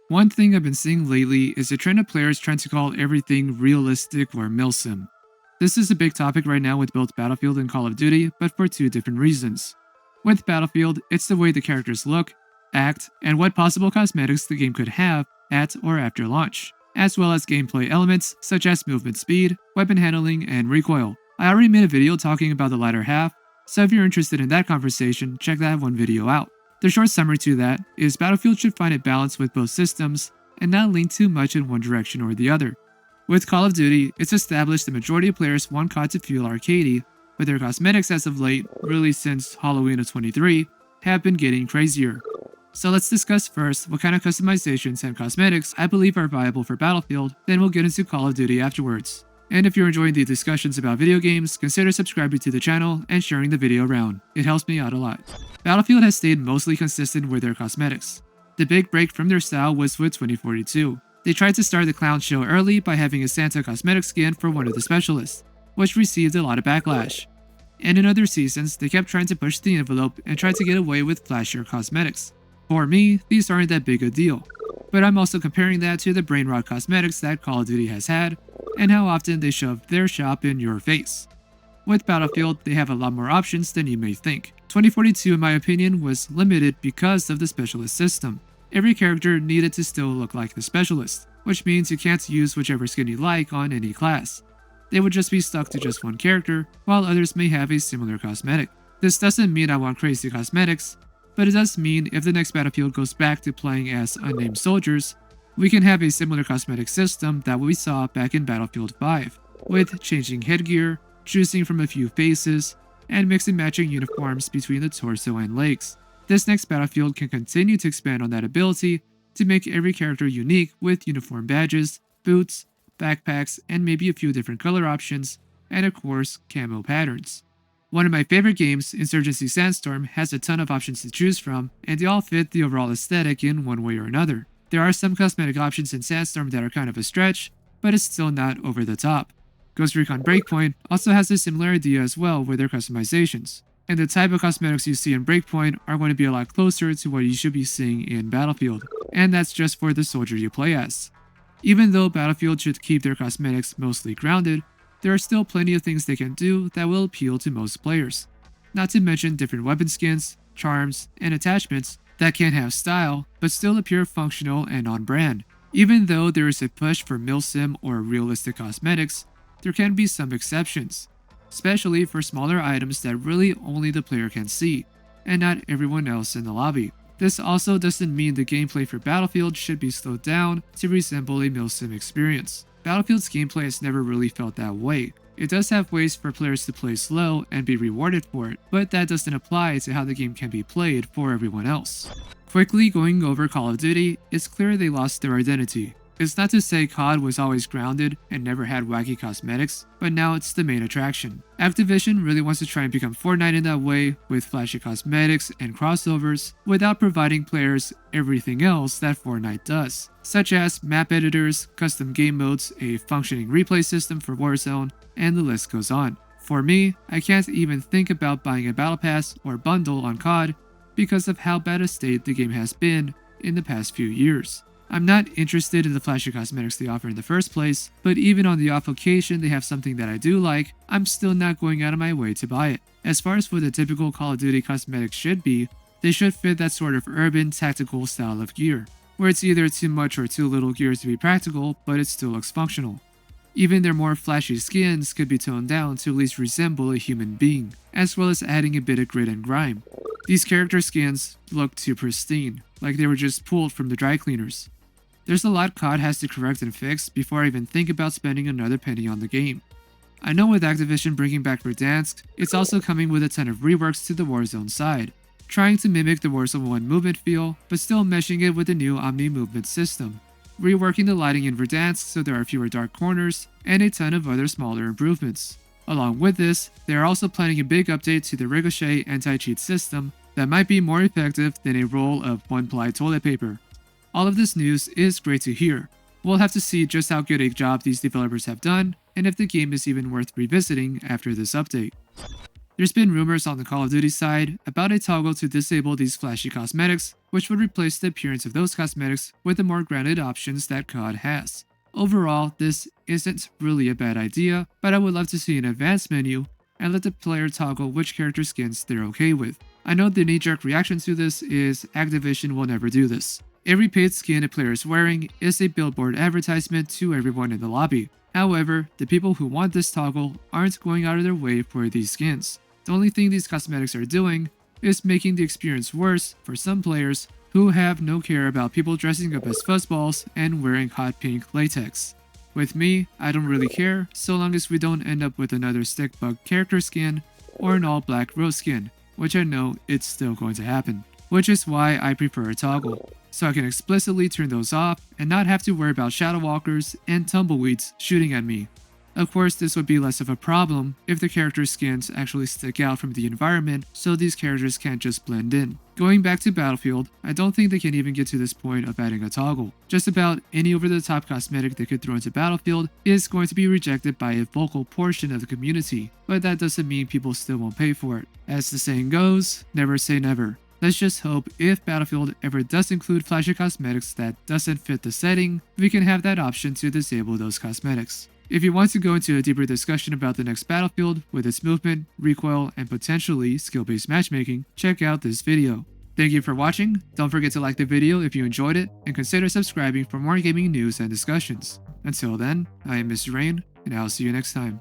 One thing I've been seeing lately is a trend of players trying to call everything realistic or milsim. This is a big topic right now with both Battlefield and Call of Duty, but for two different reasons. With Battlefield, it's the way the characters look, act, and what possible cosmetics the game could have at or after launch, as well as gameplay elements such as movement speed, weapon handling, and recoil. I already made a video talking about the latter half, so if you're interested in that conversation, check that one video out. The short summary to that is Battlefield should find a balance with both systems and not lean too much in one direction or the other. With Call of Duty, it's established the majority of players want COD to feel arcadey, but their cosmetics as of late, really since Halloween of 23, have been getting crazier. So let's discuss first what kind of customizations and cosmetics I believe are viable for Battlefield, then we'll get into Call of Duty afterwards. And if you're enjoying the discussions about video games, consider subscribing to the channel and sharing the video around. It helps me out a lot. Battlefield has stayed mostly consistent with their cosmetics. The big break from their style was with 2042. They tried to start the clown show early by having a Santa cosmetic skin for one of the specialists, which received a lot of backlash. And in other seasons, they kept trying to push the envelope and tried to get away with flashier cosmetics. For me, these aren't that big a deal, but I'm also comparing that to the brain rot cosmetics that Call of Duty has had, and how often they shove their shop in your face. With Battlefield, they have a lot more options than you may think. 2042, in my opinion, was limited because of the specialist system. Every character needed to still look like the specialist, which means you can't use whichever skin you like on any class. They would just be stuck to just one character, while others may have a similar cosmetic. This doesn't mean I want crazy cosmetics, but it does mean if the next Battlefield goes back to playing as unnamed soldiers, we can have a similar cosmetic system that we saw back in Battlefield 5, with changing headgear, choosing from a few faces, and mix and matching uniforms between the torso and legs. This next Battlefield can continue to expand on that ability to make every character unique with uniform badges, boots, backpacks, and maybe a few different color options, and of course, camo patterns. One of my favorite games, Insurgency Sandstorm, has a ton of options to choose from, and they all fit the overall aesthetic in one way or another. There are some cosmetic options in Sandstorm that are kind of a stretch, but it's still not over the top. Ghost Recon Breakpoint also has a similar idea as well with their customizations, and the type of cosmetics you see in Breakpoint are going to be a lot closer to what you should be seeing in Battlefield, and that's just for the soldier you play as. Even though Battlefield should keep their cosmetics mostly grounded, there are still plenty of things they can do that will appeal to most players. Not to mention different weapon skins, charms, and attachments that can have style but still appear functional and on brand. Even though there is a push for milsim or realistic cosmetics, there can be some exceptions, especially for smaller items that really only the player can see, and not everyone else in the lobby. This also doesn't mean the gameplay for Battlefield should be slowed down to resemble a milsim experience. Battlefield's gameplay has never really felt that way. It does have ways for players to play slow and be rewarded for it, but that doesn't apply to how the game can be played for everyone else. Quickly going over Call of Duty, it's clear they lost their identity. It's not to say COD was always grounded and never had wacky cosmetics, but now it's the main attraction. Activision really wants to try and become Fortnite in that way, with flashy cosmetics and crossovers, without providing players everything else that Fortnite does, such as map editors, custom game modes, a functioning replay system for Warzone, and the list goes on. For me, I can't even think about buying a battle pass or bundle on COD because of how bad a state the game has been in the past few years. I'm not interested in the flashy cosmetics they offer in the first place, but even on the off occasion they have something that I do like, I'm still not going out of my way to buy it. As far as what the typical Call of Duty cosmetics should be, they should fit that sort of urban, tactical style of gear, where it's either too much or too little gear to be practical, but it still looks functional. Even their more flashy skins could be toned down to at least resemble a human being, as well as adding a bit of grit and grime. These character skins look too pristine, like they were just pulled from the dry cleaners. There's a lot COD has to correct and fix before I even think about spending another penny on the game. I know with Activision bringing back Verdansk, it's also coming with a ton of reworks to the Warzone side, trying to mimic the Warzone 1 movement feel, but still meshing it with the new Omni movement system, reworking the lighting in Verdansk so there are fewer dark corners, and a ton of other smaller improvements. Along with this, they are also planning a big update to the Ricochet anti-cheat system that might be more effective than a roll of one-ply toilet paper. All of this news is great to hear. We'll have to see just how good a job these developers have done, and if the game is even worth revisiting after this update. There's been rumors on the Call of Duty side about a toggle to disable these flashy cosmetics, which would replace the appearance of those cosmetics with the more grounded options that COD has. Overall, this isn't really a bad idea, but I would love to see an advanced menu and let the player toggle which character skins they're okay with. I know the knee-jerk reaction to this is Activision will never do this. Every paid skin a player is wearing is a billboard advertisement to everyone in the lobby. However, the people who want this toggle aren't going out of their way for these skins. The only thing these cosmetics are doing is making the experience worse for some players who have no care about people dressing up as fuzzballs and wearing hot pink latex. With me, I don't really care so long as we don't end up with another stickbug character skin or an all black rose skin, which I know it's still going to happen. Which is why I prefer a toggle, so I can explicitly turn those off and not have to worry about shadow walkers and tumbleweeds shooting at me. Of course, this would be less of a problem if the character skins actually stick out from the environment so these characters can't just blend in. Going back to Battlefield, I don't think they can even get to this point of adding a toggle. Just about any over-the-top cosmetic they could throw into Battlefield is going to be rejected by a vocal portion of the community, but that doesn't mean people still won't pay for it. As the saying goes, never say never. Let's just hope if Battlefield ever does include flashy cosmetics that doesn't fit the setting, we can have that option to disable those cosmetics. If you want to go into a deeper discussion about the next Battlefield with its movement, recoil, and potentially skill-based matchmaking, check out this video. Thank you for watching, don't forget to like the video if you enjoyed it, and consider subscribing for more gaming news and discussions. Until then, I am Mr. Rain, and I'll see you next time.